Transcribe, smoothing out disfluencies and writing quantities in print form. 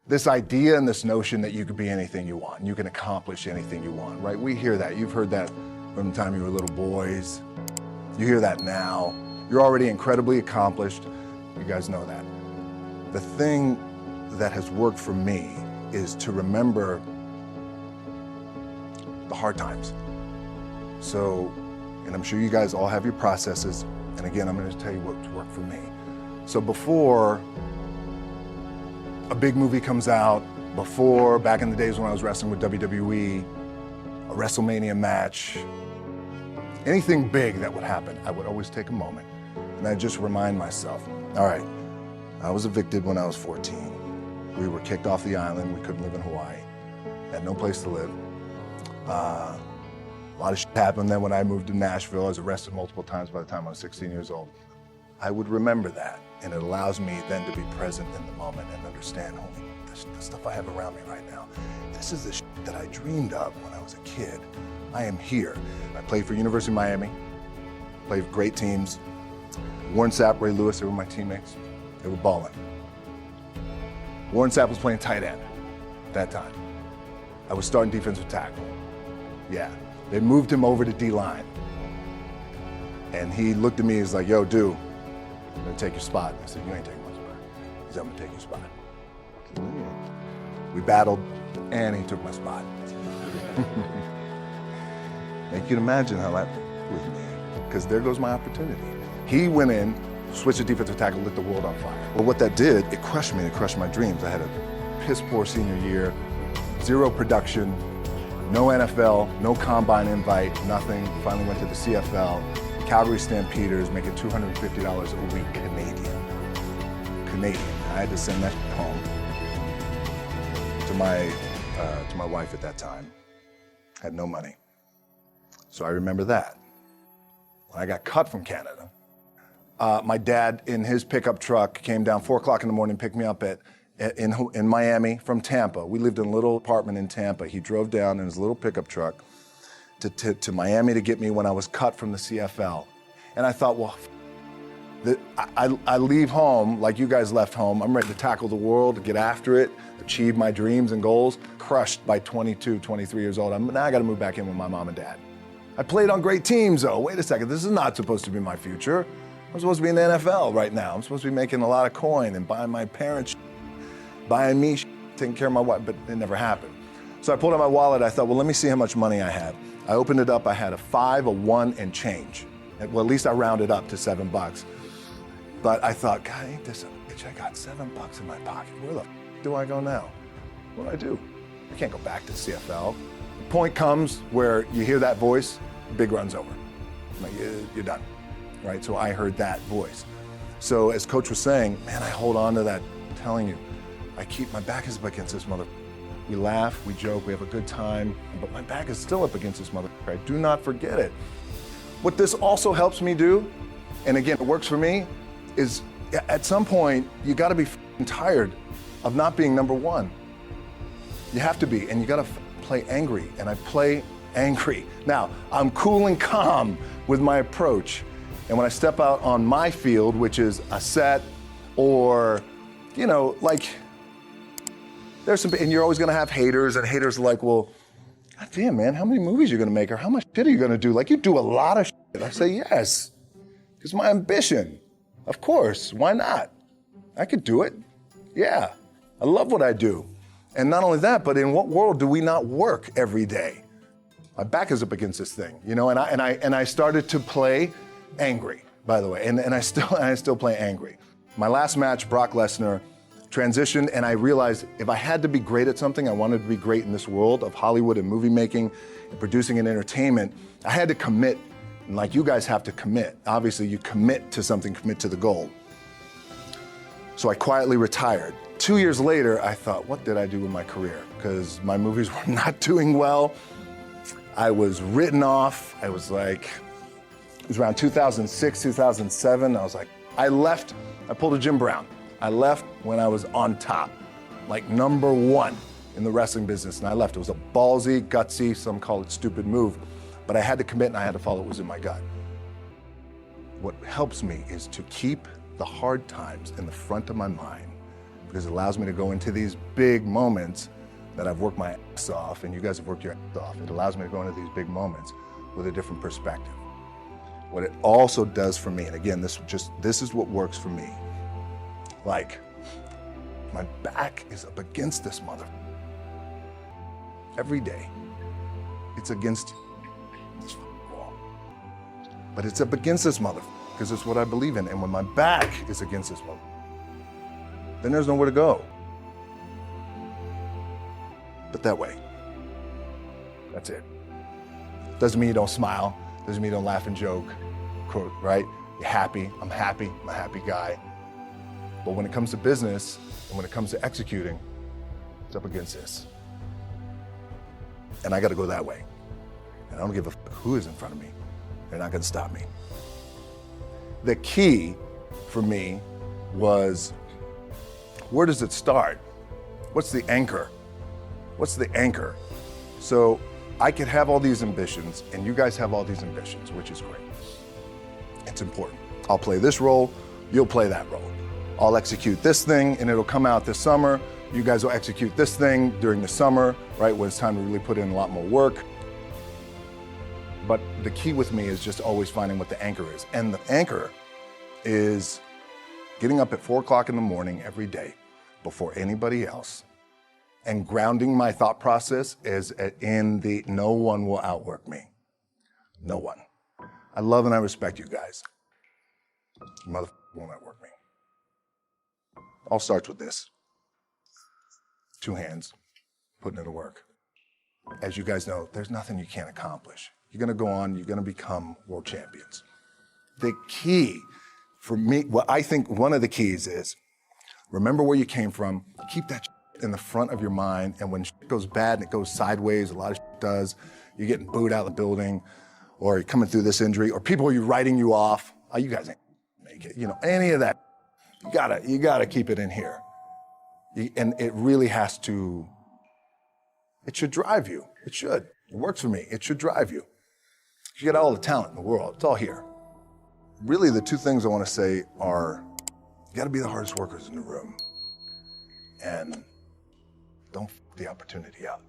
This idea and this notion that you could be anything you want, and you can accomplish anything you want, right? We hear that. You've heard that from the time you were little boys. You hear that now. You're already incredibly accomplished. You guys know that. The thing that has worked for me is to remember the hard times. So, and I'm sure you guys all have your processes, and again, I'm gonna tell you what's worked for me. So before a big movie comes out, before, back in the days when I was wrestling with WWE, a WrestleMania match, anything big that would happen, I would always take a moment and I'd just remind myself, all right, I was evicted when I was 14. We were kicked off the island. We couldn't live in Hawaii. Had no place to live. A lot of shit happened then when I moved to Nashville. I was arrested multiple times by the time I was 16 years old. I would remember that, and it allows me then to be present in the moment and understand, holy, the stuff I have around me right now, this is the shit that I dreamed of when I was a kid. I am here. I played for University of Miami, played for great teams. Warren Sapp, Ray Lewis, they were my teammates. They were balling. Warren Sapp was playing tight end at that time. I was starting defensive tackle. Yeah, they moved him over to D-line. And he looked at me, he's like, yo, dude, I'm gonna take your spot. I said, you ain't taking my spot. He said, I'm gonna take your spot. I said, yeah. We battled, and he took my spot. And you can imagine how that was me, because there goes my opportunity. He went in, switched to defensive tackle, lit the world on fire. Well, what that did, it crushed me, it crushed my dreams. I had a piss poor senior year, zero production, no NFL, no combine invite, nothing. Finally went to the CFL, Calgary Stampeders, making $250 a week Canadian. I had to send that home to my wife at that time. Had no money. So I remember that. When I got cut from Canada, my dad in his pickup truck came down 4 o'clock in the morning, picked me up in Miami from Tampa. We lived in a little apartment in Tampa. He drove down in his little pickup truck to Miami to get me when I was cut from the CFL. And I thought, well, I leave home like you guys left home. I'm ready to tackle the world, to get after it, achieve my dreams and goals. Crushed by 22, 23 years old. Now I gotta move back in with my mom and dad. I played on great teams though. Wait a second, this is not supposed to be my future. I'm supposed to be in the NFL right now. I'm supposed to be making a lot of coin and buying my parents, buying me, taking care of my wife, but it never happened. So I pulled out my wallet, I thought, well, let me see how much money I have. I opened it up, I had a 5, a 1, and change. Well, at least I rounded up to $7. But I thought, God, ain't this a bitch? I got $7 in my pocket. Where the do I go now? What do I do? I can't go back to CFL. The point comes where you hear that voice, big run's over. Like, you're done, right? So I heard that voice. So as Coach was saying, man, I hold on to that. I'm telling you, my back is up against this mother. We laugh, we joke, we have a good time, but my back is still up against this mother. I do not forget it. What this also helps me do, and again, it works for me, is at some point, you gotta be tired of not being number one. You have to be, and you gotta play angry, and I play angry. Now, I'm cool and calm with my approach, and when I step out on my field, which is a set, or, you know, like, there's some, and you're always gonna have haters, and haters are like, well, God damn, man, how many movies are you gonna make, or how much shit are you gonna do? Like, you do a lot of shit. I say, yes, it's my ambition. Of course, why not? I could do it. Yeah, I love what I do. And not only that, but in what world do we not work every day? My back is up against this thing, you know, and I started to play angry, by the way, and I still play angry. My last match, Brock Lesnar, transitioned, and I realized if I had to be great at something, I wanted to be great in this world of Hollywood and movie making and producing and entertainment, I had to commit, and like you guys have to commit. Obviously, you commit to something, commit to the goal. So I quietly retired. 2 years later, I thought, what did I do with my career? Because my movies were not doing well. I was written off. I was like, it was around 2006, 2007. I was like, I left, I pulled a Jim Brown. I left when I was on top, like number one in the wrestling business, and I left. It was a ballsy, gutsy, some call it stupid move, but I had to commit and I had to follow what was in my gut. What helps me is to keep the hard times in the front of my mind, because it allows me to go into these big moments that I've worked my ass off, and you guys have worked your ass off. It allows me to go into these big moments with a different perspective. What it also does for me, and again, this is what works for me. Like, my back is up against this mother. Every day, it's against this wall. But it's up against this mother, because it's what I believe in. And when my back is against this mother, then there's nowhere to go. But that way. That's it. Doesn't mean you don't smile. Doesn't mean you don't laugh and joke, right? You're happy. I'm a happy guy. But when it comes to business and when it comes to executing, it's up against this. And I got to go that way. And I don't give a fuck who is in front of me. They're not going to stop me. The key for me was, where does it start? What's the anchor? What's the anchor? So I could have all these ambitions, and you guys have all these ambitions, which is great. It's important. I'll play this role, you'll play that role. I'll execute this thing, and it'll come out this summer. You guys will execute this thing during the summer, right, when it's time to really put in a lot more work. But the key with me is just always finding what the anchor is. And the anchor is getting up at 4 o'clock in the morning every day before anybody else, and grounding my thought process is in the no one will outwork me. No one. I love and I respect you guys. Motherfucker won't outwork me. All starts with this. 2 hands, putting it to work. As you guys know, there's nothing you can't accomplish. You're gonna go on, you're gonna become world champions. The key for me, what I think one of the keys is, remember where you came from, keep that in the front of your mind, and when shit goes bad and it goes sideways, a lot of shit does, you're getting booed out of the building, or you're coming through this injury, or people are writing you off, oh, you guys ain't make it, any of that, you gotta keep it in here. And it really has to, it should drive you, it should. It works for me, it should drive you. You got all the talent in the world, it's all here. Really the 2 things I wanna say are, you gotta be the hardest workers in the room, and don't f the opportunity up.